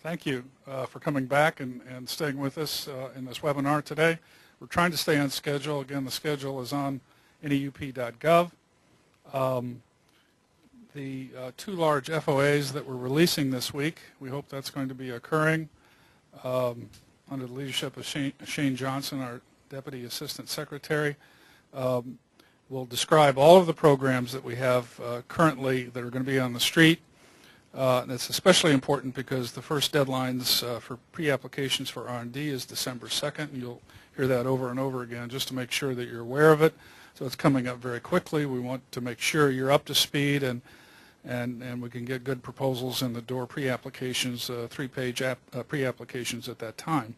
Thank you for coming back and staying with us in this webinar today. We're trying to stay on schedule. Again, the schedule is on neup.gov. The two large FOAs that we're releasing this week, we hope that's going to be occurring under the leadership of Shane Johnson, our Deputy Assistant Secretary. We'll describe all of the programs that we have currently that are going to be on the street. And it's especially important because the first deadlines for pre-applications for R&D is December 2nd. And you'll hear that over and over again just to make sure that you're aware of it. So it's coming up very quickly. We want to make sure you're up to speed and we can get good proposals in the door pre-applications, three-page pre-applications at that time.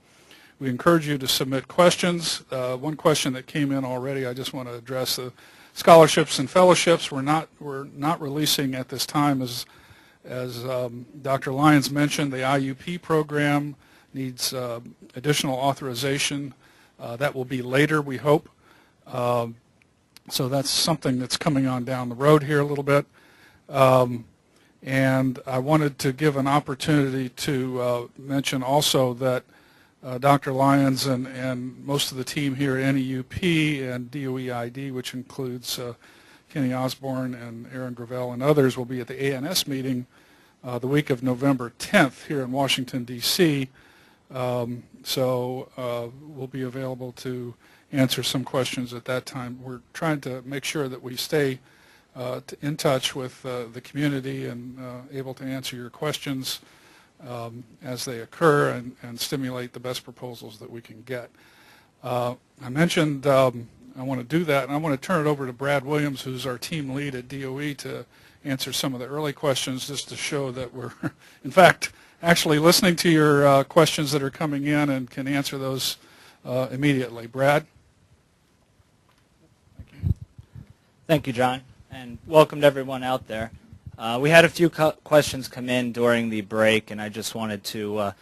We encourage you to submit questions. One question that came in already, I just want to address the scholarships and fellowships. We're not releasing at this time as Dr. Lyons mentioned, the IUP program needs additional authorization. That will be later, we hope. So that's something that's coming on down the road here a little bit. And I wanted to give an opportunity to mention also that Dr. Lyons and most of the team here at NEUP and DOE-ID, which includes Kenny Osborne and Aaron Gravel and others, will be at the ANS meeting the week of November 10th here in Washington, D.C. So we'll be available to answer some questions at that time. We're trying to make sure that we stay in touch with the community and able to answer your questions as they occur and stimulate the best proposals that we can get. I mentioned I want to do that, and I want to turn it over to Brad Williams, who's our team lead at DOE, to answer some of the early questions just to show that we're, in fact, actually listening to your questions that are coming in and can answer those immediately. Brad? Thank you. Thank you, John, and welcome to everyone out there. We had a few questions come in during the break, and I just wanted to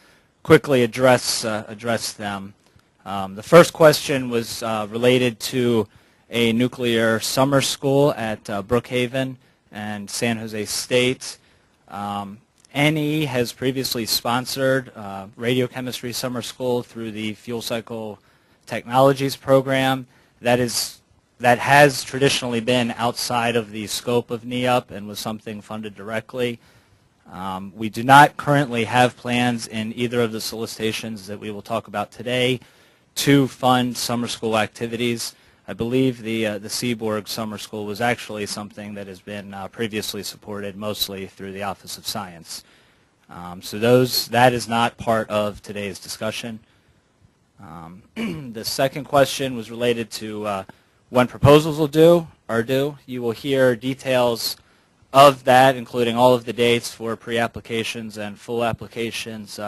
quickly address them. The first question was related to a nuclear summer school at Brookhaven and San Jose State. NE has previously sponsored radiochemistry summer school through the Fuel Cycle Technologies program. That has traditionally been outside of the scope of NEUP and was something funded directly. We do not currently have plans in either of the solicitations that we will talk about today to fund summer school activities. I believe the Seaborg Summer School was actually something that has been previously supported mostly through the Office of Science. So that is not part of today's discussion. The second question was related to when proposals are due. You will hear details of that, including all of the dates for pre-applications and full applications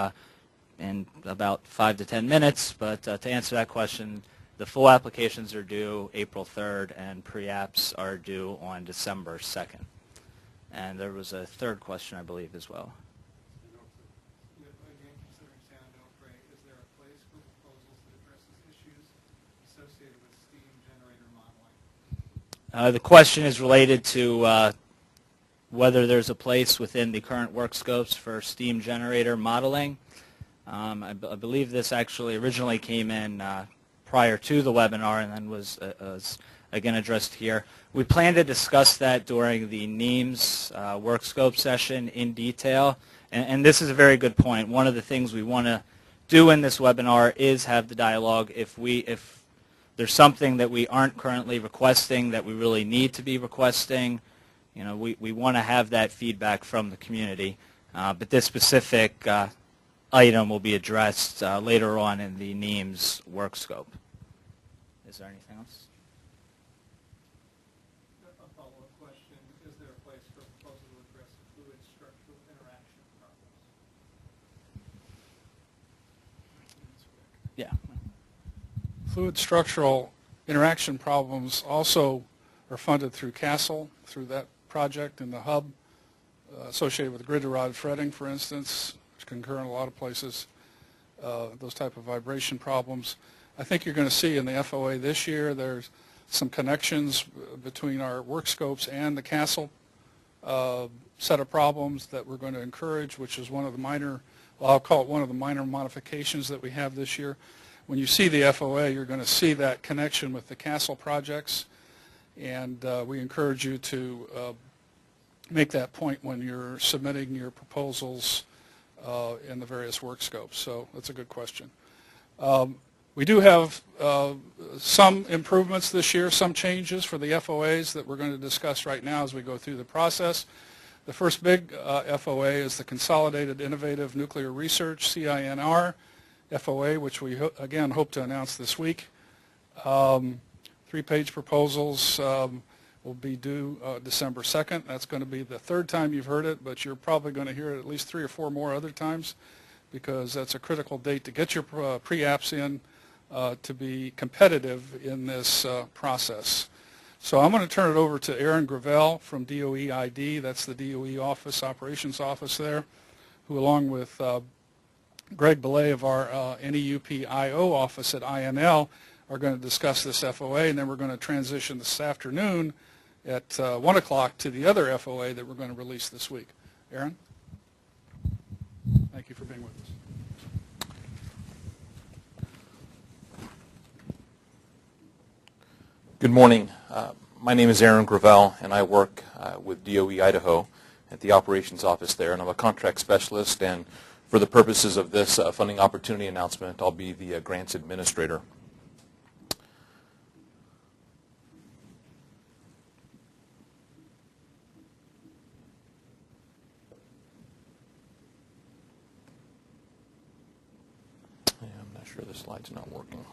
in about 5 to 10 minutes, but to answer that question, the full applications are due April 3rd and pre-apps are due on December 2nd. And there was a third question, I believe, as well. Again, considering San Onofre, is there a place for proposals that addresses issues associated with steam generator modeling? The question is related to whether there's a place within the current work scopes for steam generator modeling. I believe this actually originally came in prior to the webinar and then was again addressed here. We plan to discuss that during the NEAMS work scope session in detail, and this is a very good point. One of the things we want to do in this webinar is have the dialogue. If there's something that we aren't currently requesting that we really need to be requesting, we want to have that feedback from the community. But this specific item will be addressed later on in the NEAMS work scope. Is there anything else? A follow-up question. Is there a place for a proposal to address fluid structural interaction problems? Yeah. Fluid structural interaction problems also are funded through CASTLE, through that project in the hub associated with grid-to-rod fretting, for instance, which can occur in a lot of places, those type of vibration problems. I think you're going to see in the FOA this year there's some connections between our work scopes and the CASTLE set of problems that we're going to encourage, which is one of the minor well, I'll call it one of the minor modifications that we have this year. When you see the FOA, you're going to see that connection with the Castle projects, and we encourage you to make that point when you're submitting your proposals in the various work scopes. So that's a good question. We do have some improvements this year, some changes for the FOAs that we're going to discuss right now as we go through the process. The first big FOA is the Consolidated Innovative Nuclear Research, CINR FOA, which we again hope to announce this week. 3-page proposals will be due December 2nd. That's going to be the third time you've heard it, but you're probably going to hear it at least 3 or 4 more other times, because that's a critical date to get your pre-apps in to be competitive in this process. So I'm going to turn it over to Aaron Gravel from DOE ID. That's the DOE office, operations office there, who along with Greg Belay of our NEUP IO office at INL are going to discuss this FOA, and then we're going to transition this afternoon at 1 o'clock to the other FOA that we're going to release this week. Aaron? Thank you for being with us. Good morning. My name is Aaron Gravel, and I work with DOE Idaho at the operations office there, and I'm a contract specialist, and for the purposes of this funding opportunity announcement, I'll be the grants administrator. Yeah, I'm not sure the slide's not working.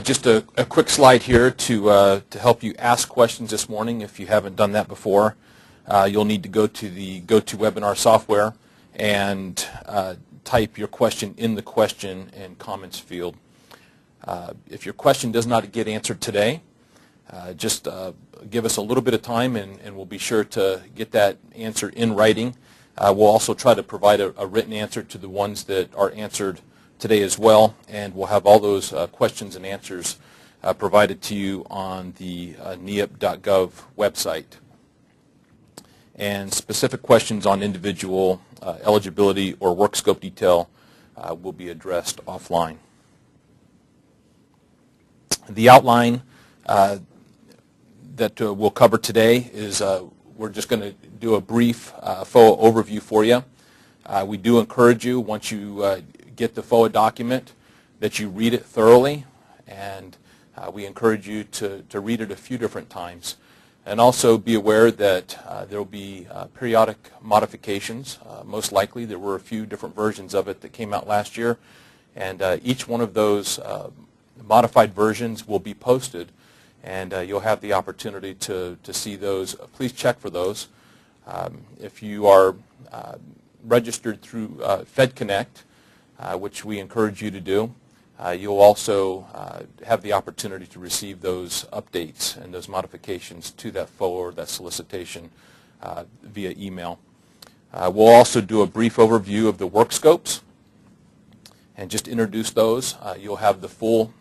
Just a quick slide here to help you ask questions this morning. If you haven't done that before, you'll need to go to the GoToWebinar software and type your question in the question and comments field. If your question does not get answered today, just give us a little bit of time, and we'll be sure to get that answer in writing. We'll also try to provide a written answer to the ones that are answered today as well, and we'll have all those questions and answers provided to you on the neep.gov website. And specific questions on individual eligibility or work scope detail will be addressed offline. The outline that we'll cover today is we're just going to do a brief FOA overview for you. We do encourage you, once you get the FOA document, that you read it thoroughly, and we encourage you to read it a few different times. And also be aware that there will be periodic modifications. Most likely there were a few different versions of it that came out last year, and each one of those modified versions will be posted, and you'll have the opportunity to see those. Please check for those. If you are registered through FedConnect, which we encourage you to do, you'll also have the opportunity to receive those updates and those modifications to that FOA or that solicitation via email. We'll also do a brief overview of the work scopes and just introduce those. You'll have the full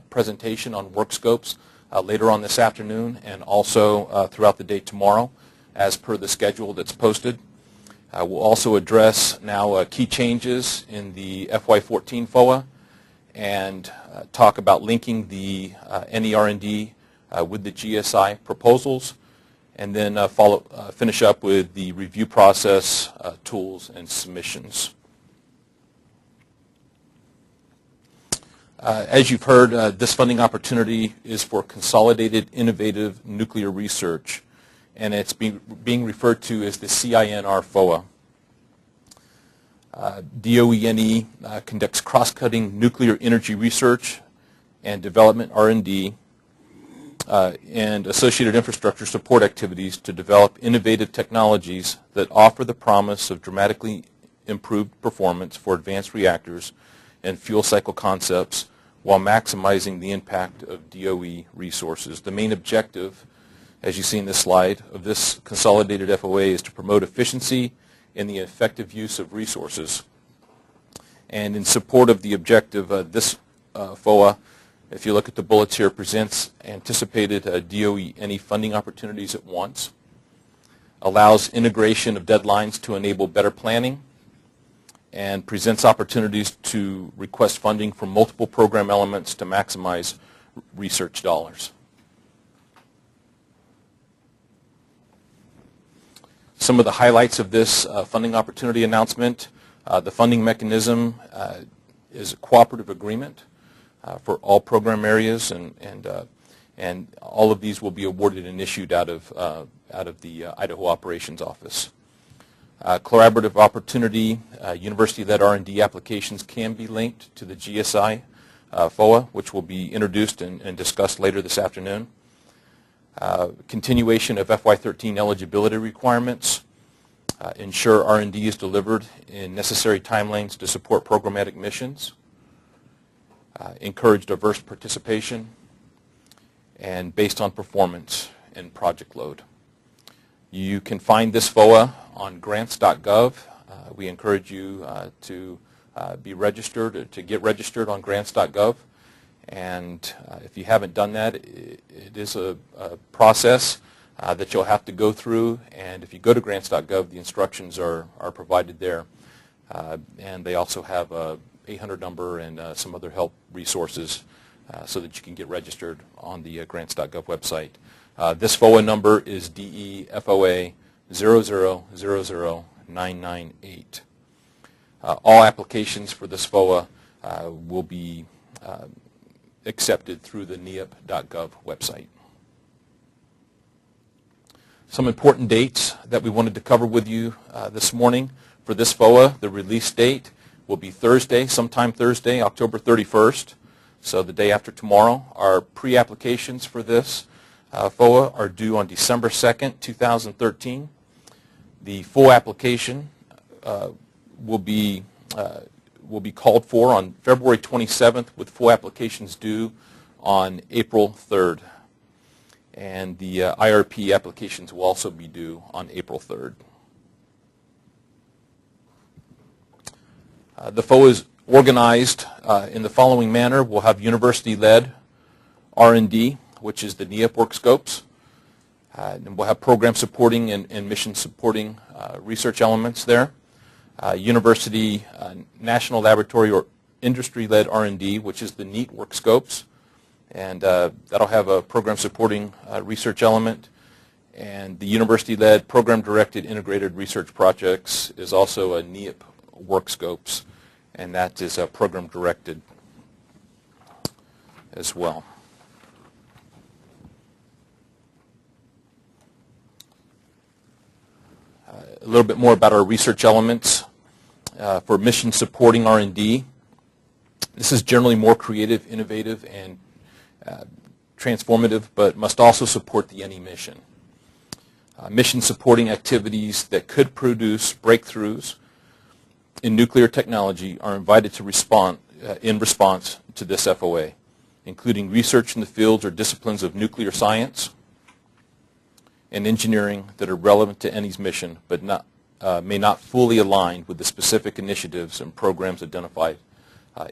presentation on work scopes later on this afternoon, and also throughout the day tomorrow as per the schedule that's posted. We'll also address now key changes in the FY14 FOA and talk about linking the NER&D with the GSI proposals, and then finish up with the review process, tools, and submissions. As you've heard, this funding opportunity is for Consolidated Innovative Nuclear Research, and it's being referred to as the CINR FOA. DOE-NE conducts cross-cutting nuclear energy research and development R&D and associated infrastructure support activities to develop innovative technologies that offer the promise of dramatically improved performance for advanced reactors and fuel cycle concepts while maximizing the impact of DOE resources. The main objective, as you see in this slide, of this consolidated FOA is to promote efficiency in the effective use of resources. And in support of the objective, this FOA if you look at the bullets here, presents anticipated DOE NE funding opportunities at once, allows integration of deadlines to enable better planning, and presents opportunities to request funding from multiple program elements to maximize research dollars. Some of the highlights of this funding opportunity announcement: the funding mechanism is a cooperative agreement for all program areas, and all of these will be awarded and issued out of the Idaho Operations Office. Collaborative opportunity, university-led R&D applications can be linked to the GSI FOA, which will be introduced and discussed later this afternoon. Continuation of FY13 eligibility requirements. Ensure R&D is delivered in necessary timelines to support programmatic missions. Encourage diverse participation, and based on performance and project load. You can find this FOA on grants.gov. We encourage you to be registered, to get registered on grants.gov. And if you haven't done that, it is a process that you'll have to go through. And if you go to grants.gov, the instructions are provided there. And they also have a 800 number and some other help resources so that you can get registered on the grants.gov website. This FOA number is DEFOA 0000998. All applications for this FOA will be accepted through the neap.gov website. Some important dates that we wanted to cover with you this morning for this FOA. The release date will be Thursday, sometime Thursday, October 31st, so the day after tomorrow. Our pre-applications for this FOA are due on December 2nd, 2013. The full application will be called for on February 27th, with full applications due on April 3rd. And the IRP applications will also be due on April 3rd. The FOA is organized in the following manner. We'll have university-led R&D, which is the NEAP work scopes. And we'll have program supporting and mission supporting research elements there. University National Laboratory or industry-led R&D, which is the NEAT work scopes. And that'll have a program supporting research element. And the university-led program-directed integrated research projects is also a NEAP work scopes, and that is program-directed as well. A little bit more about our research elements. For mission supporting R&D, this is generally more creative, innovative, and transformative, but must also support the NE mission. Mission supporting activities that could produce breakthroughs in nuclear technology are invited to respond in response to this FOA, including research in the fields or disciplines of nuclear science and engineering that are relevant to NE's mission, but may not fully align with the specific initiatives and programs identified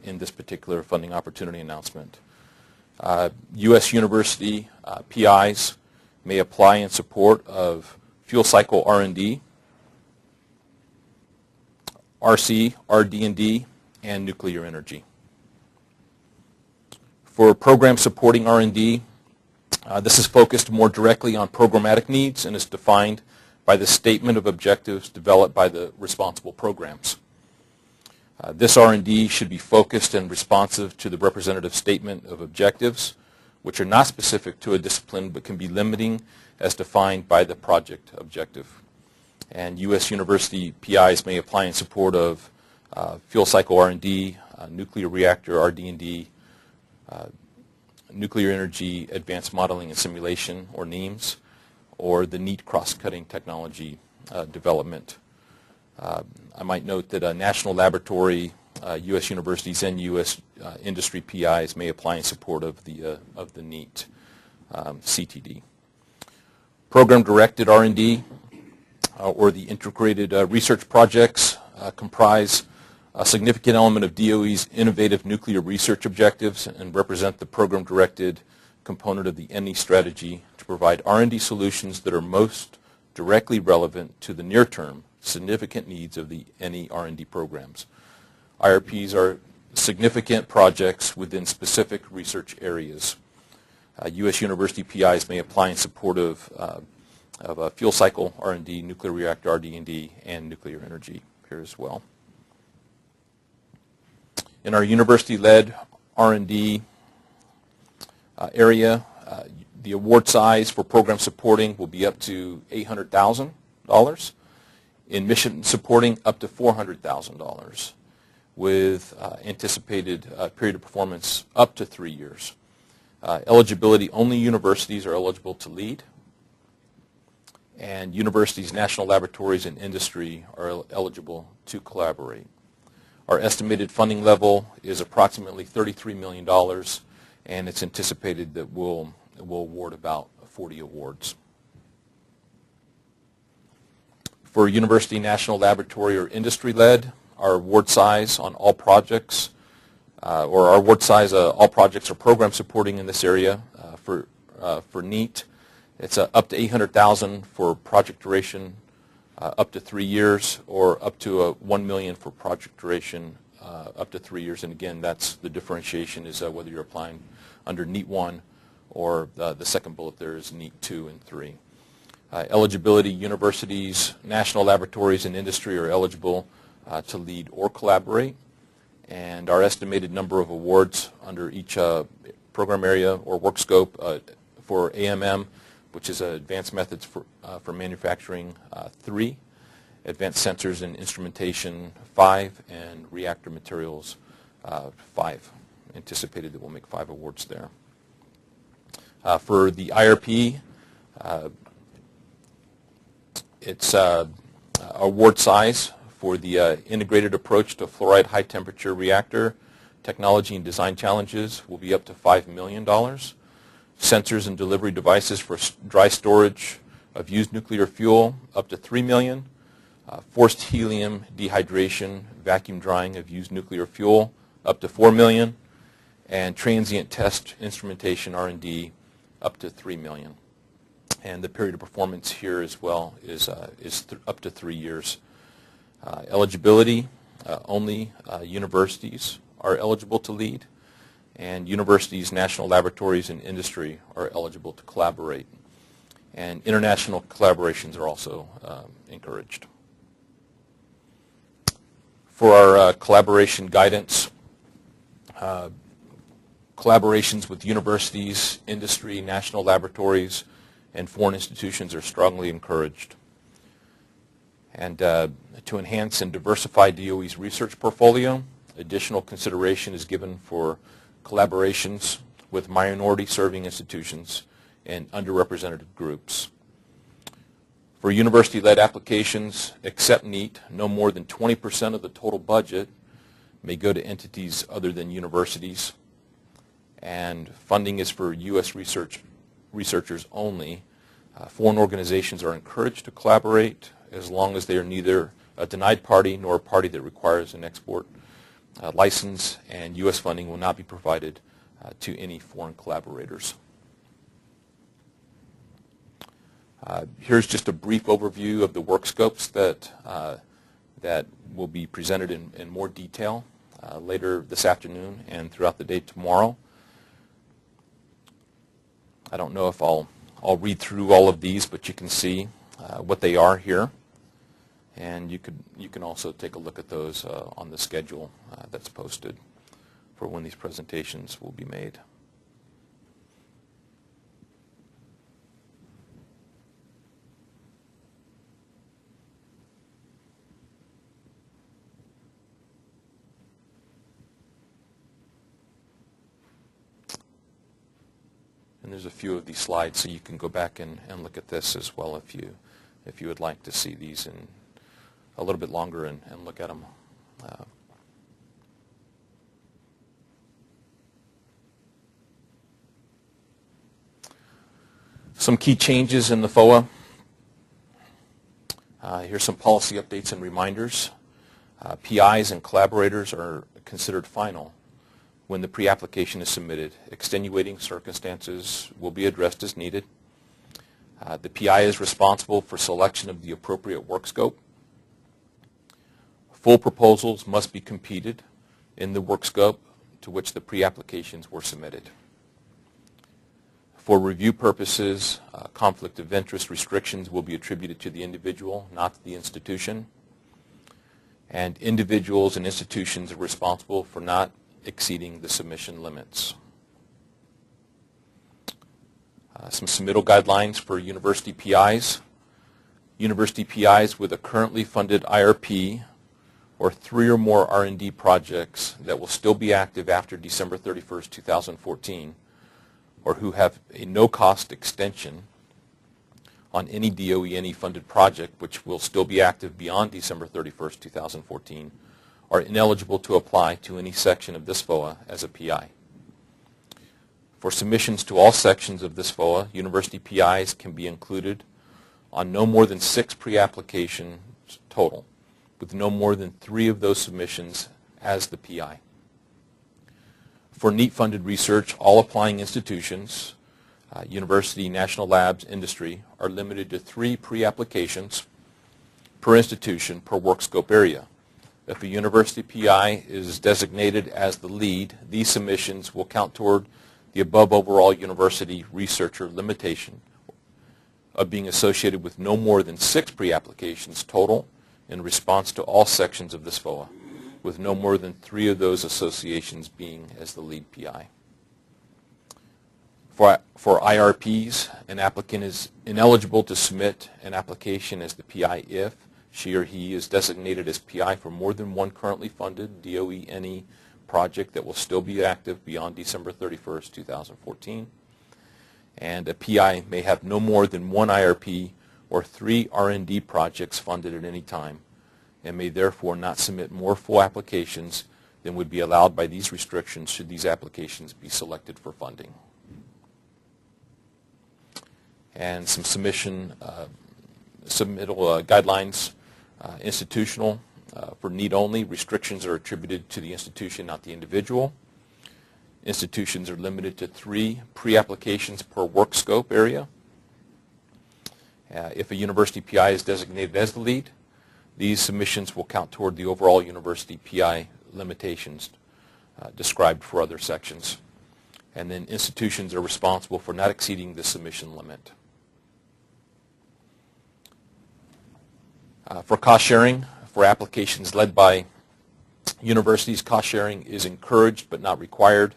in this particular funding opportunity announcement. U.S. university PIs may apply in support of fuel cycle R&D, RC, RD&D, and nuclear energy. For program supporting R&D, this is focused more directly on programmatic needs and is defined by the statement of objectives developed by the responsible programs. This R&D should be focused and responsive to the representative statement of objectives, which are not specific to a discipline but can be limiting as defined by the project objective. And U.S. university PIs may apply in support of fuel cycle R&D, nuclear reactor RD&D, nuclear energy advanced modeling and simulation, or NEAMS, or the NEAT cross-cutting technology development. I might note that a national laboratory, U.S. universities, and U.S. industry PIs may apply in support of the NEAT CTD. Program-directed R&D or the integrated research projects comprise a significant element of DOE's innovative nuclear research objectives and represent the program-directed component of the NE strategy to provide R&D solutions that are most directly relevant to the near-term significant needs of the NE R&D programs. IRPs are significant projects within specific research areas. U.S. university PIs may apply in support of fuel cycle R&D, nuclear reactor RD&D, and nuclear energy here as well. In our university-led R&D area, the award size for program supporting will be up to $800,000. In mission supporting, up to $400,000, with anticipated period of performance up to 3 years. Eligibility, only universities are eligible to lead, and universities, national laboratories, and industry are eligible to collaborate. Our estimated funding level is approximately $33 million, and it's anticipated that we'll award about 40 awards. For university, national laboratory, or industry-led, our award size on all projects, all projects are program supporting in this area. For NEAT, it's up to $800,000 for project duration, up to 3 years, or up to $1 million for project duration, up to 3 years. And again, that's the differentiation is whether you're applying under NEAT 1 or the second bullet there is NEAT 2 and 3. Eligibility, universities, national laboratories, and industry are eligible to lead or collaborate. And our estimated number of awards under each program area or work scope for AMM, which is Advanced Methods for Manufacturing, 3, Advanced Sensors and Instrumentation, 5, and Reactor Materials, 5. Anticipated that we'll make 5 awards there. For the IRP, its award size for the integrated approach to fluoride high temperature reactor technology and design challenges will be up to $5 million. Sensors and delivery devices for dry storage of used nuclear fuel, up to $3 million. Forced helium dehydration, vacuum drying of used nuclear fuel, up to $4 million. And transient test instrumentation R&D, up to $3 million. And the period of performance here as well is up to 3 years. Eligibility, only universities are eligible to lead, and universities, national laboratories, and industry are eligible to collaborate. And international collaborations are also encouraged. For our collaboration guidance, collaborations with universities, industry, national laboratories, and foreign institutions are strongly encouraged. And to enhance and diversify DOE's research portfolio, additional consideration is given for collaborations with minority-serving institutions and underrepresented groups. For university-led applications, except NEAT, no more than 20% of the total budget may go to entities other than universities. And funding is for U.S. researchers only. Foreign organizations are encouraged to collaborate as long as they are neither a denied party nor a party that requires an export license, and U.S. funding will not be provided to any foreign collaborators. Here's just a brief overview of the work scopes that will be presented in more detail later this afternoon and throughout the day tomorrow. I don't know if I'll read through all of these, but you can see what they are here. And you can also take a look at those on the schedule that's posted for when these presentations will be made. And there's a few of these slides, so you can go back and look at this as well if you would like to see these in a little bit longer and look at them. Some key changes in the FOA. Here's some policy updates and reminders. PIs and collaborators are considered final when the pre-application is submitted. Extenuating circumstances will be addressed as needed. The PI is responsible for selection of the appropriate work scope. Full proposals must be competed in the work scope to which the pre-applications were submitted. For review purposes, conflict of interest restrictions will be attributed to the individual, not to the institution. And individuals and institutions are responsible for not exceeding the submission limits. Some submittal guidelines for university PIs. University PIs with a currently funded IRP or 3 or more R&D projects that will still be active after December 31st, 2014, or who have a no-cost extension on any DOE funded project which will still be active beyond December 31st, 2014, are ineligible to apply to any section of this FOA as a PI. For submissions to all sections of this FOA, university PIs can be included on no more than 6 pre-applications total, with no more than 3 of those submissions as the PI. For NEET-funded research, all applying institutions, university, national labs, industry, are limited to 3 pre-applications per institution per work scope area. If a university PI is designated as the lead, these submissions will count toward the above overall university researcher limitation of being associated with no more than 6 pre-applications total in response to all sections of this FOA, with no more than 3 of those associations being as the lead PI. For IRPs, an applicant is ineligible to submit an application as the PI if she or he is designated as PI for more than 1 currently funded DOE NE project that will still be active beyond December 31st, 2014. And a PI may have no more than 1 IRP or 3 R&D projects funded at any time, and may therefore not submit more full applications than would be allowed by these restrictions should these applications be selected for funding. And some submittal guidelines. Institutional, for need only, restrictions are attributed to the institution, not the individual. Institutions are limited to 3 pre-applications per work scope area. If a university PI is designated as the lead, these submissions will count toward the overall university PI limitations described for other sections. And then institutions are responsible for not exceeding the submission limit. For cost sharing, for applications led by universities, cost sharing is encouraged but not required.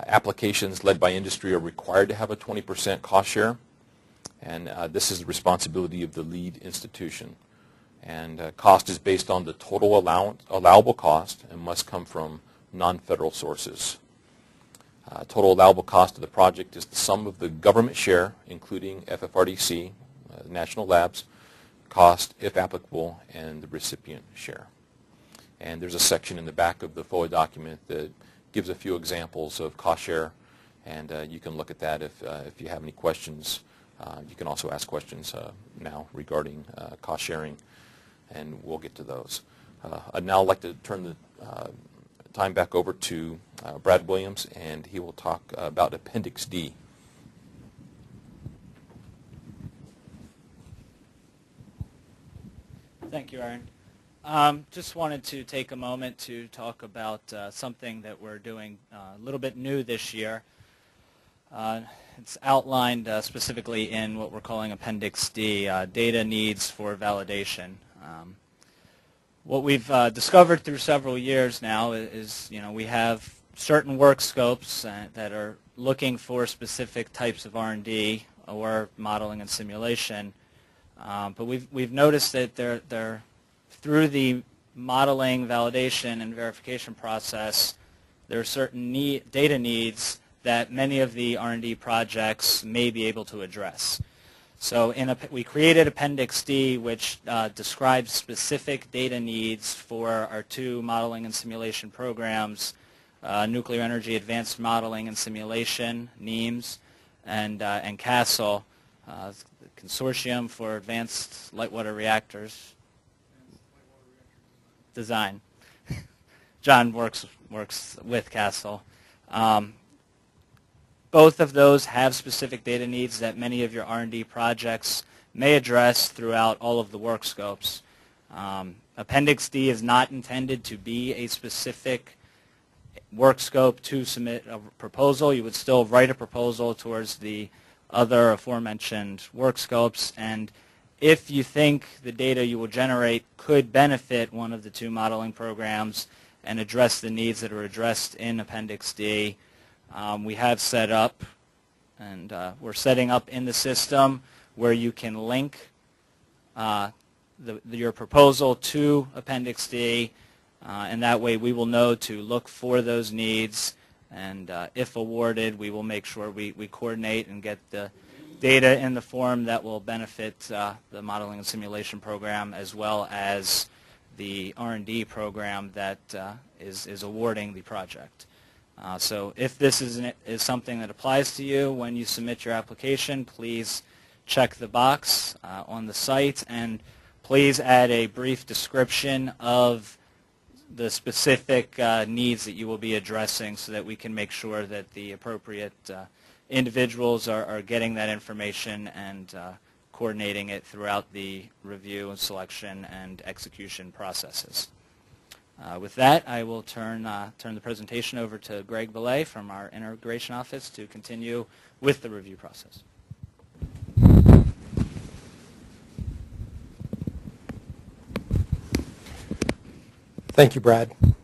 Applications led by industry are required to have a 20% cost share, and this is the responsibility of the lead institution. And cost is based on the total allowable cost and must come from non-federal sources. Total allowable cost of the project is the sum of the government share, including FFRDC, national labs, cost, if applicable, and the recipient share. And there's a section in the back of the FOA document that gives a few examples of cost share, and you can look at that if you have any questions. You can also ask questions now regarding cost sharing, and we'll get to those. I'd now like to turn the time back over to Brad Williams, and he will talk about Appendix D. Thank you, Aaron. Just wanted to take a moment to talk about something that we're doing a little bit new this year. It's outlined specifically in what we're calling Appendix D, data needs for validation. What we've discovered through several years now is, we have certain work scopes that are looking for specific types of R&D or modeling and simulation. But we've noticed that they're through the modeling, validation, and verification process, there are certain data needs that many of the R&D projects may be able to address. So we created Appendix D, which describes specific data needs for our 2 modeling and simulation programs, Nuclear Energy Advanced Modeling and Simulation, NEAMS, and CASTLE, the Consortium for Advanced Light Water Reactors. design. John works with Castle. Both of those have specific data needs that many of your R&D projects may address throughout all of the work scopes. Appendix D is not intended to be a specific work scope to submit a proposal. You would still write a proposal towards the other aforementioned work scopes, and if you think the data you will generate could benefit one of the two modeling programs and address the needs that are addressed in Appendix D, we have set up, and we're setting up in the system where you can link your proposal to Appendix D, and that way we will know to look for those needs, and if awarded, we will make sure we coordinate and get the data in the form that will benefit the modeling and simulation program, as well as the R&D program that is awarding the project. So if this is something that applies to you when you submit your application, please check the box on the site, and please add a brief description of the specific needs that you will be addressing so that we can make sure that the appropriate individuals are getting that information and coordinating it throughout the review and selection and execution processes. With that, I will turn the presentation over to Greg Belay from our Integration Office to continue with the review process. Thank you, Brad. I'd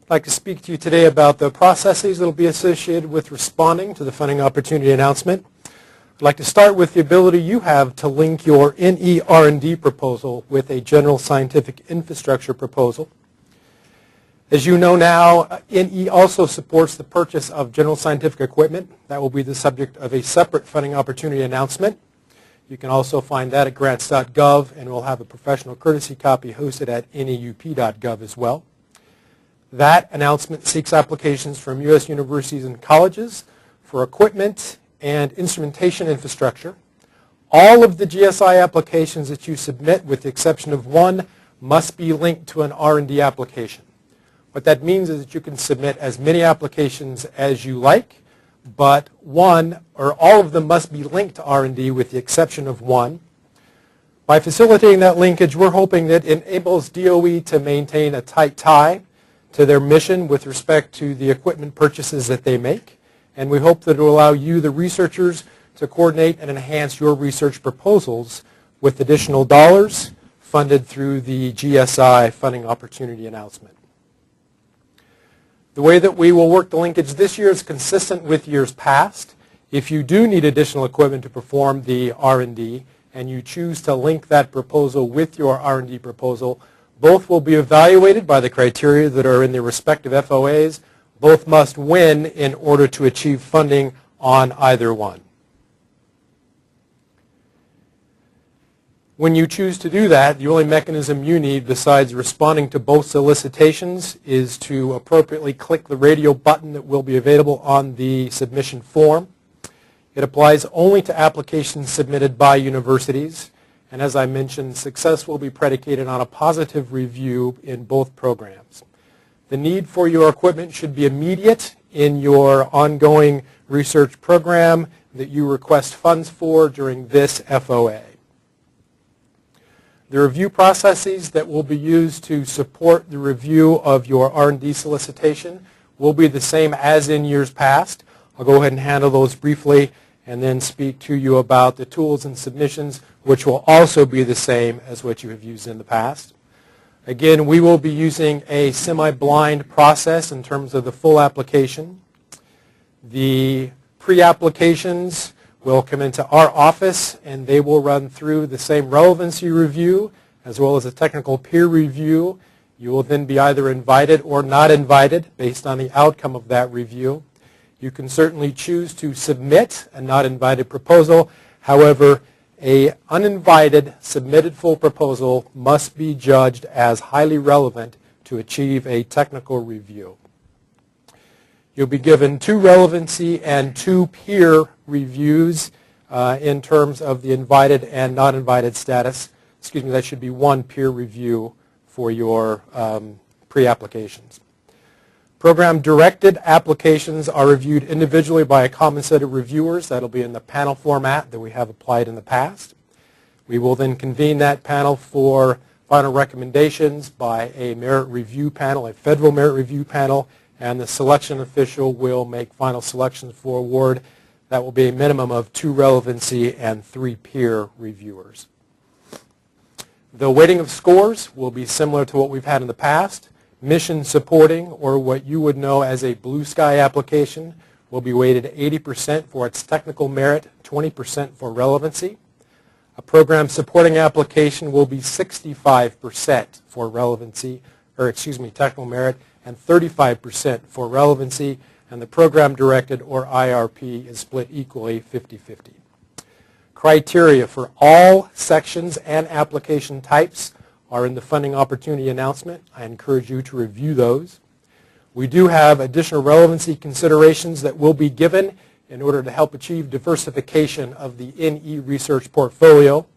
like to speak to you today about the processes that will be associated with responding to the funding opportunity announcement. I'd like to start with the ability you have to link your NE R&D proposal with a general scientific infrastructure proposal. As you know now, NE also supports the purchase of general scientific equipment. That will be the subject of a separate funding opportunity announcement. You can also find that at grants.gov, and we'll have a professional courtesy copy hosted at neup.gov as well. That announcement seeks applications from U.S. universities and colleges for equipment and instrumentation infrastructure. All of the GSI applications that you submit, with the exception of one, must be linked to an R&D application. What that means is that you can submit as many applications as you like, but one or all of them must be linked to R&D with the exception of one. By facilitating that linkage, we're hoping that it enables DOE to maintain a tight tie to their mission with respect to the equipment purchases that they make. And we hope that it will allow you, the researchers, to coordinate and enhance your research proposals with additional dollars funded through the GSI funding opportunity announcement. The way that we will work the linkage this year is consistent with years past. If you do need additional equipment to perform the R&D and you choose to link that proposal with your R&D proposal, both will be evaluated by the criteria that are in their respective FOAs. Both must win in order to achieve funding on either one. When you choose to do that, the only mechanism you need besides responding to both solicitations is to appropriately click the radio button that will be available on the submission form. It applies only to applications submitted by universities, and as I mentioned, success will be predicated on a positive review in both programs. The need for your equipment should be immediate in your ongoing research program that you request funds for during this FOA. The review processes that will be used to support the review of your R&D solicitation will be the same as in years past. I'll go ahead and handle those briefly and then speak to you about the tools and submissions, which will also be the same as what you have used in the past. Again, we will be using a semi-blind process in terms of the full application. The pre-applications will come into our office, and they will run through the same relevancy review as well as a technical peer review. You will then be either invited or not invited based on the outcome of that review. You can certainly choose to submit a not invited proposal. However, an uninvited submitted full proposal must be judged as highly relevant to achieve a technical review. You'll be given 2 relevancy and 2 peer reviews in terms of the invited and not invited status. Excuse me, that should be 1 peer review for your pre-applications. Program-directed applications are reviewed individually by a common set of reviewers. That'll be in the panel format that we have applied in the past. We will then convene that panel for final recommendations by a merit review panel, a federal merit review panel, and the selection official will make final selections for award. That will be a minimum of 2 relevancy and 3 peer reviewers. The weighting of scores will be similar to what we've had in the past. Mission supporting, or what you would know as a blue sky application, will be weighted 80% for its technical merit, 20% for relevancy. A program supporting application will be 65% for relevancy, technical merit, and 35% for relevancy, and the program directed, or IRP, is split equally 50-50. Criteria for all sections and application types are in the funding opportunity announcement. I encourage you to review those. We do have additional relevancy considerations that will be given in order to help achieve diversification of the NE research portfolio.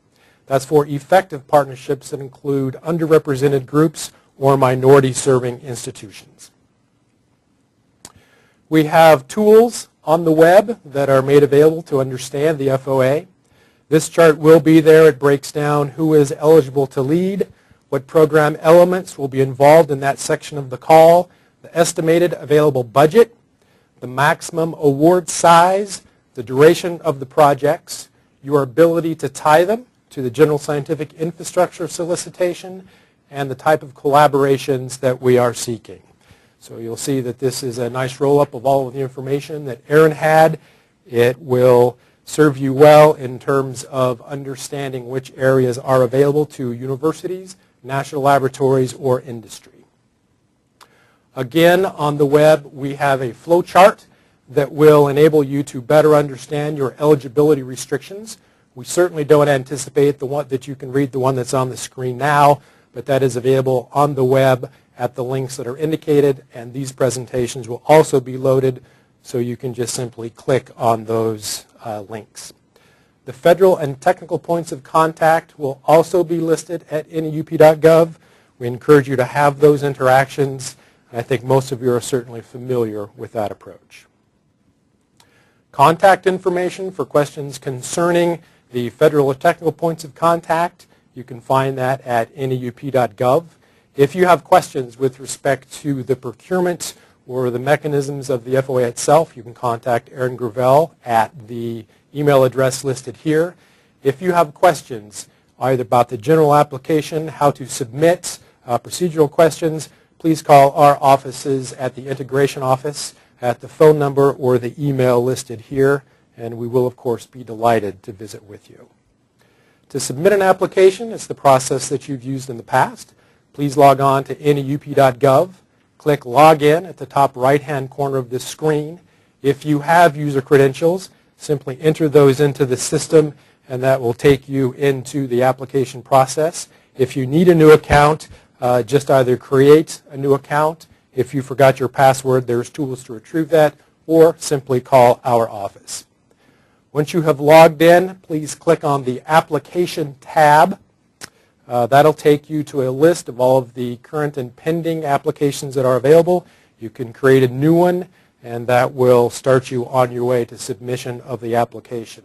That's for effective partnerships that include underrepresented groups or minority-serving institutions. We have tools on the web that are made available to understand the FOA. This chart will be there. It breaks down who is eligible to lead, what program elements will be involved in that section of the call, the estimated available budget, the maximum award size, the duration of the projects, your ability to tie them to the general scientific infrastructure solicitation, and the type of collaborations that we are seeking. So you'll see that this is a nice roll-up of all of the information that Aaron had. It will serve you well in terms of understanding which areas are available to universities, national laboratories, or industry. Again, on the web, we have a flow chart that will enable you to better understand your eligibility restrictions. We certainly don't anticipate the one that you can read, the one that's on the screen now, but that is available on the web at the links that are indicated, and these presentations will also be loaded, so you can just simply click on those links. The federal and technical points of contact will also be listed at neup.gov. We encourage you to have those interactions, and I think most of you are certainly familiar with that approach. Contact information for questions concerning the federal or technical points of contact, you can find that at neup.gov. If you have questions with respect to the procurement or the mechanisms of the FOA itself, you can contact Aaron Gravel at the email address listed here. If you have questions either about the general application, how to submit, procedural questions, please call our offices at the integration office at the phone number or the email listed here, and we will, of course, be delighted to visit with you. To submit an application, it's the process that you've used in the past. Please log on to neup.gov. Click Login at the top right-hand corner of this screen. If you have user credentials, simply enter those into the system, and that will take you into the application process. If you need a new account, just either create a new account. If you forgot your password, there's tools to retrieve that, or simply call our office. Once you have logged in, please click on the Application tab. That'll take you to a list of all of the current and pending applications that are available. You can create a new one, and that will start you on your way to submission of the application.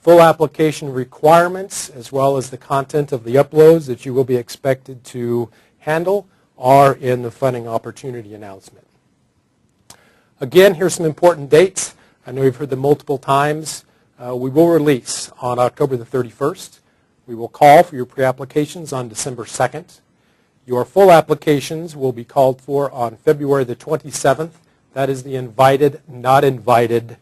Full application requirements, as well as the content of the uploads that you will be expected to handle, are in the funding opportunity announcement. Again, here's some important dates. I know you've heard them multiple times. We will release on October the 31st. We will call for your pre-applications on December 2nd. Your full applications will be called for on February the 27th. That is the invited, not invited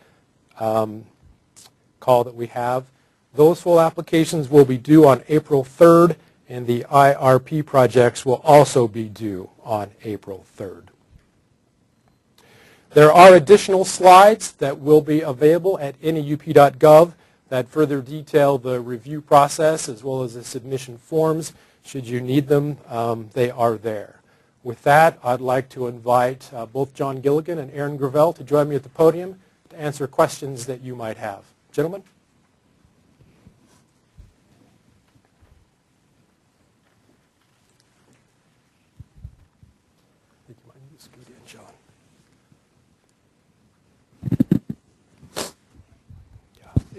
call that we have. Those full applications will be due on April 3rd, and the IRP projects will also be due on April 3rd. There are additional slides that will be available at neup.gov that further detail the review process as well as the submission forms. Should you need them, they are there. With that, I'd like to invite both John Gilligan and Aaron Gravel to join me at the podium to answer questions that you might have. Gentlemen?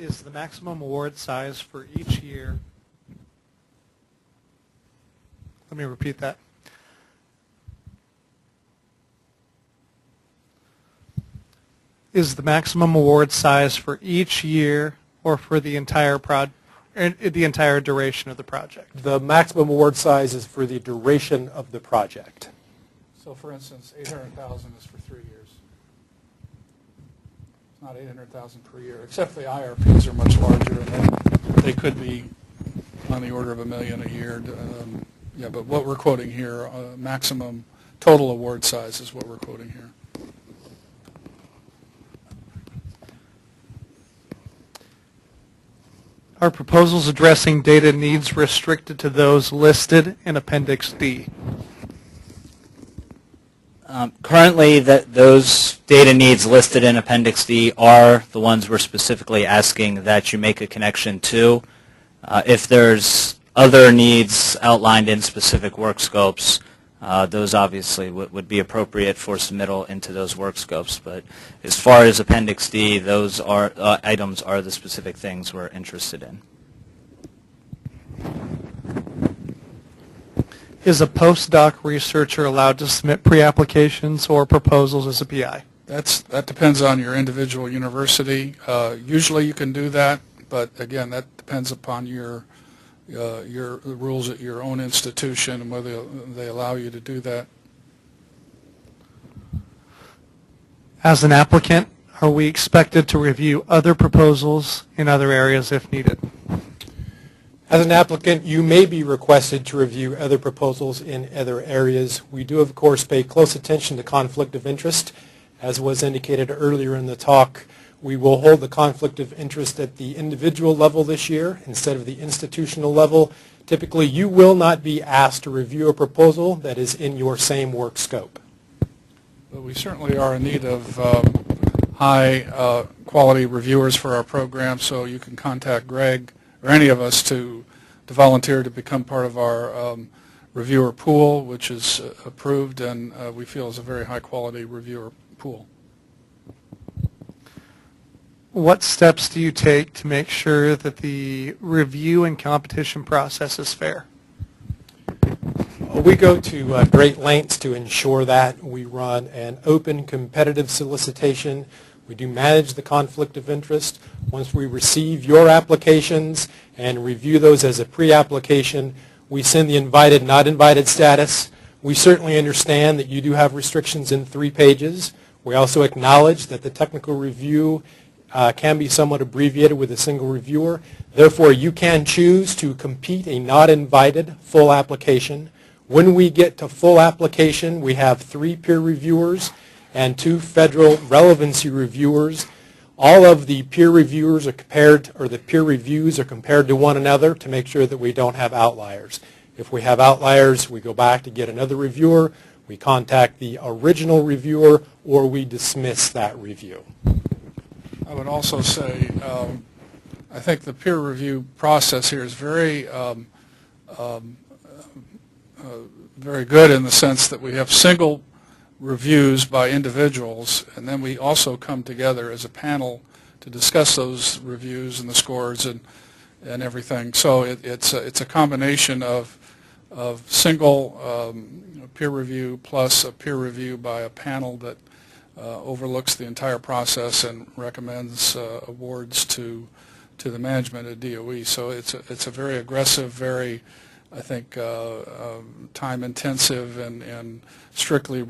is the maximum award size for each year. Let me repeat that. Is the maximum award size for each year or for the entire duration of the project? The maximum award size is for the duration of the project. So for instance, 800,000 is for 3 years. It's not 800,000 per year, except the IRPs are much larger, and they could be on the order of $1 million a year. Yeah, but what we're quoting here, maximum total award size is what we're quoting here. Are proposals addressing data needs restricted to those listed in Appendix D? Currently, those data needs listed in Appendix D are the ones we're specifically asking that you make a connection to. If there's other needs outlined in specific work scopes, those obviously would be appropriate for submittal into those work scopes. But as far as Appendix D, those are items are the specific things we're interested in. Is a postdoc researcher allowed to submit pre-applications or proposals as a PI? That depends on your individual university. Usually you can do that, but again, that depends upon your rules at your own institution and whether they allow you to do that. As an applicant, are we expected to review other proposals in other areas if needed? As an applicant, you may be requested to review other proposals in other areas. We do, of course, pay close attention to conflict of interest. As was indicated earlier in the talk, we will hold the conflict of interest at the individual level this year instead of the institutional level. Typically, you will not be asked to review a proposal that is in your same work scope. But we certainly are in need of high quality reviewers for our program, so you can contact Greg or any of us to volunteer to become part of our reviewer pool, which is approved and we feel is a very high quality reviewer pool. What steps do you take to make sure that the review and competition process is fair? We go to great lengths to ensure that. We run an open competitive solicitation. We do manage the conflict of interest. Once we receive your applications and review those as a pre-application, we send the invited, not invited status. We certainly understand that you do have restrictions in 3 pages. We also acknowledge that the technical review can be somewhat abbreviated with a single reviewer. Therefore, you can choose to compete a not invited full application. When we get to full application, we have 3 peer reviewers and 2 federal relevancy reviewers. All of the peer reviewers are compared, or the peer reviews are compared to one another to make sure that we don't have outliers. If we have outliers, we go back to get another reviewer, we contact the original reviewer, or we dismiss that review. I would also say I think the peer review process here is very very good in the sense that we have single reviews by individuals, and then we also come together as a panel to discuss those reviews and the scores and everything. So it's a combination of single peer review plus a peer review by a panel that overlooks the entire process and recommends awards to the management at DOE. So it's a very aggressive, very, I think, time-intensive and strictly,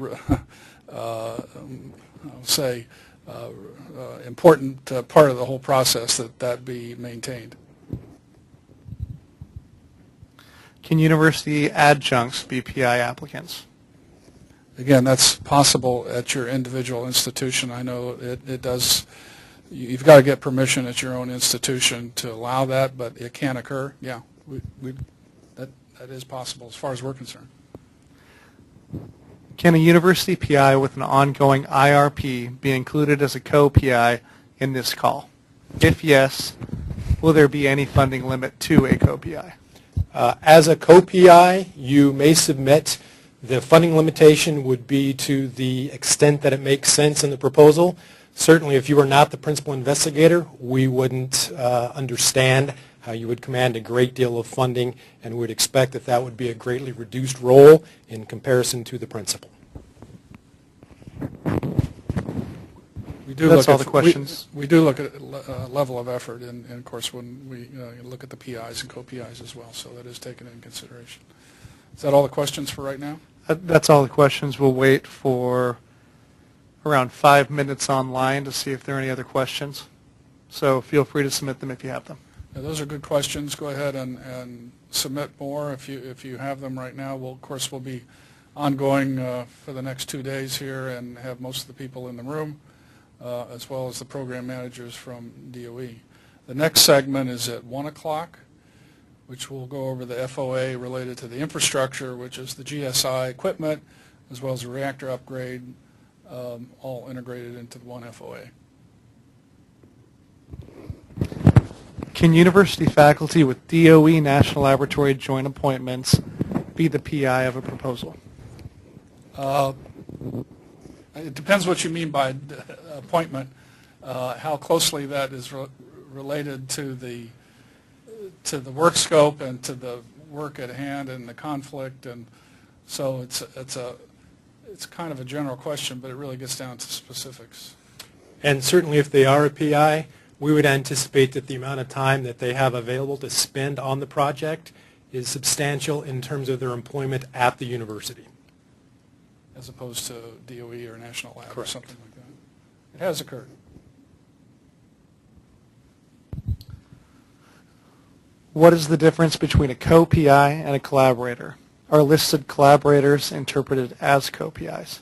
I'll say, important part of the whole process that be maintained. Can university adjuncts be PI applicants? Again, that's possible at your individual institution. I know it does. You've got to get permission at your own institution to allow that, but it can occur. Yeah, that is possible as far as we're concerned. Can a university PI with an ongoing IRP be included as a co-PI in this call? If yes, will there be any funding limit to a co-PI? As a co-PI, you may submit The funding limitation would be to the extent that it makes sense in the proposal. Certainly, if you were not the principal investigator, we wouldn't understand how you would command a great deal of funding, and would expect that that would be a greatly reduced role in comparison to the principal. That's all the questions. We do look at level of effort, and of course, when we look at the PIs and co-PIs as well, so that is taken into consideration. Is that all the questions for right now? That's all the questions. We'll wait for around 5 minutes online to see if there are any other questions. So feel free to submit them if you have them. Now, those are good questions. Go ahead and submit more if you have them right now. Of course, we'll be ongoing for the next 2 days here and have most of the people in the room, as well as the program managers from DOE. The next segment is at 1 o'clock, which will go over the FOA related to the infrastructure, which is the GSI equipment, as well as the reactor upgrade, all integrated into the one FOA. Can university faculty with DOE National Laboratory joint appointments be the PI of a proposal? It depends what you mean by appointment, how closely that is related to the work scope and to the work at hand and the conflict, and so it's kind of a general question, but it really gets down to specifics. And certainly if they are a PI, we would anticipate that the amount of time that they have available to spend on the project is substantial in terms of their employment at the university. As opposed to DOE or National Lab. Correct. Or something like that. It has occurred. What is the difference between a co-PI and a collaborator? Are listed collaborators interpreted as co-PIs?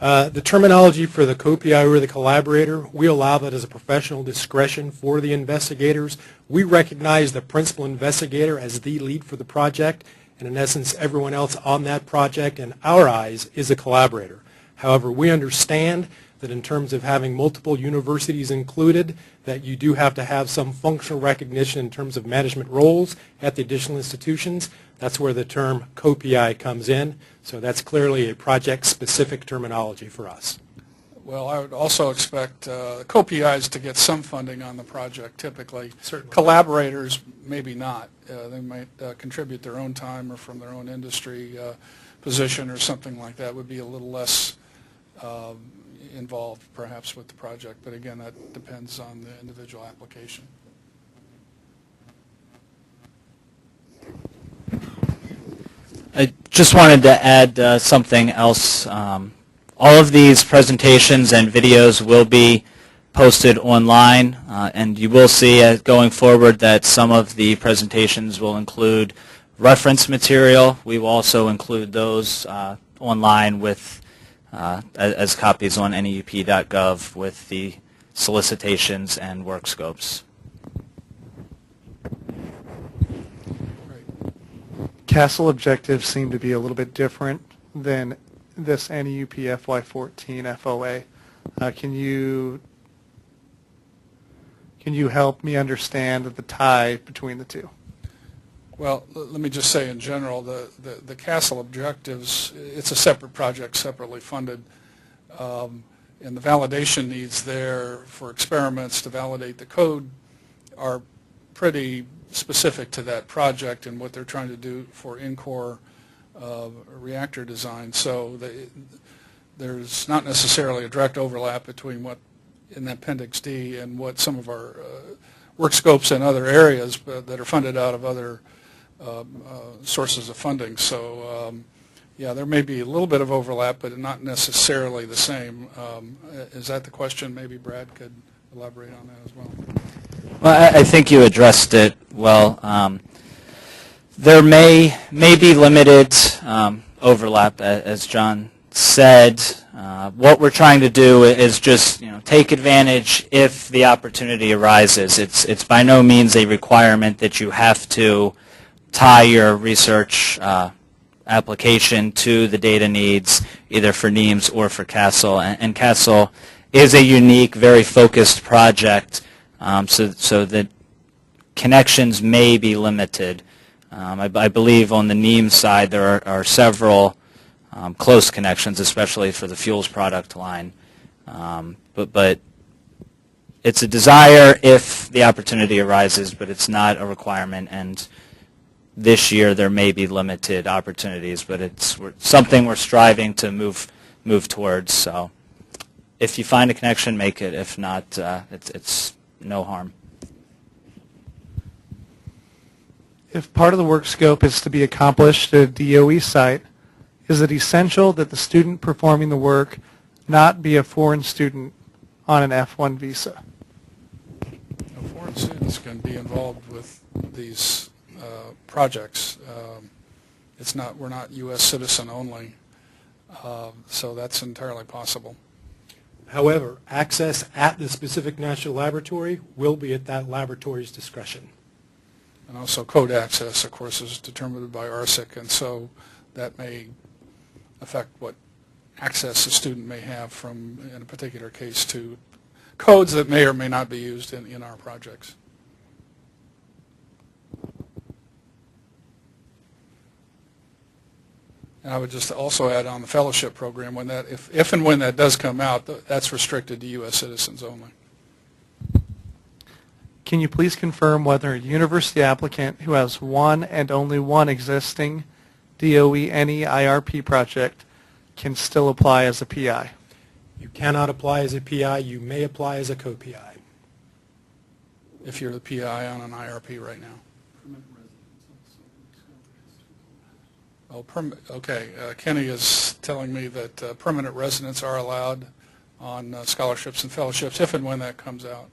The terminology for the co-PI or the collaborator, we allow that as a professional discretion for the investigators. We recognize the principal investigator as the lead for the project, and in essence, everyone else on that project, in our eyes, is a collaborator. However, we understand that in terms of having multiple universities included, that you do have to have some functional recognition in terms of management roles at the additional institutions. That's where the term co-PI comes in. So that's clearly a project-specific terminology for us. Well, I would also expect co-PIs to get some funding on the project typically. Certainly. Collaborators, maybe not. They might contribute their own time or from their own industry position or something like that. Would be a little less involved perhaps with the project, but again, that depends on the individual application. I just wanted to add something else. All of these presentations and videos will be posted online, and you will see going forward that some of the presentations will include reference material. We will also include those online with as copies on NEUP.gov with the solicitations and work scopes. CASEL objectives seem to be a little bit different than this NEUP FY14 FOA. Can you help me understand the tie between the two? Well, let me just say in general, the CASEL objectives, it's a separate project, separately funded, and the validation needs there for experiments to validate the code are pretty specific to that project and what they're trying to do for in-core reactor design. So there's not necessarily a direct overlap between what in Appendix D and what some of our work scopes in other areas that are funded out of other sources of funding. So yeah, there may be a little bit of overlap, but not necessarily the same. Is that the question? Maybe Brad could elaborate on that as well. Well, I think you addressed it well. There may be limited overlap, as John said. What we're trying to do is just take advantage if the opportunity arises. It's by no means a requirement that you have to tie your research application to the data needs either for NEAMS or for CASEL. And CASEL is a unique, very focused project, so that connections may be limited. I believe on the NEAMS side there are several close connections, especially for the fuels product line. But it's a desire if the opportunity arises, but it's not a requirement. And this year there may be limited opportunities, but it's something we're striving to move towards. So if you find a connection, make it. If not, it's no harm. If part of the work scope is to be accomplished at a DOE site, is it essential that the student performing the work not be a foreign student on an F1 visa? Foreign students can be involved with these projects. We're not U.S. citizen only, so that's entirely possible. However, access at the specific national laboratory will be at that laboratory's discretion. And also code access, of course, is determined by RSIC, and so that may affect what access a student may have from, in a particular case, to codes that may or may not be used in our projects. And I would just also add on the fellowship program, when that, if and when that does come out, that's restricted to U.S. citizens only. Can you please confirm whether a university applicant who has one and only one existing DOE NE IRP project can still apply as a PI? You cannot apply as a PI. You may apply as a co-PI. If you're the PI on an IRP right now. Oh, okay. Kenny is telling me that permanent residents are allowed on scholarships and fellowships if and when that comes out.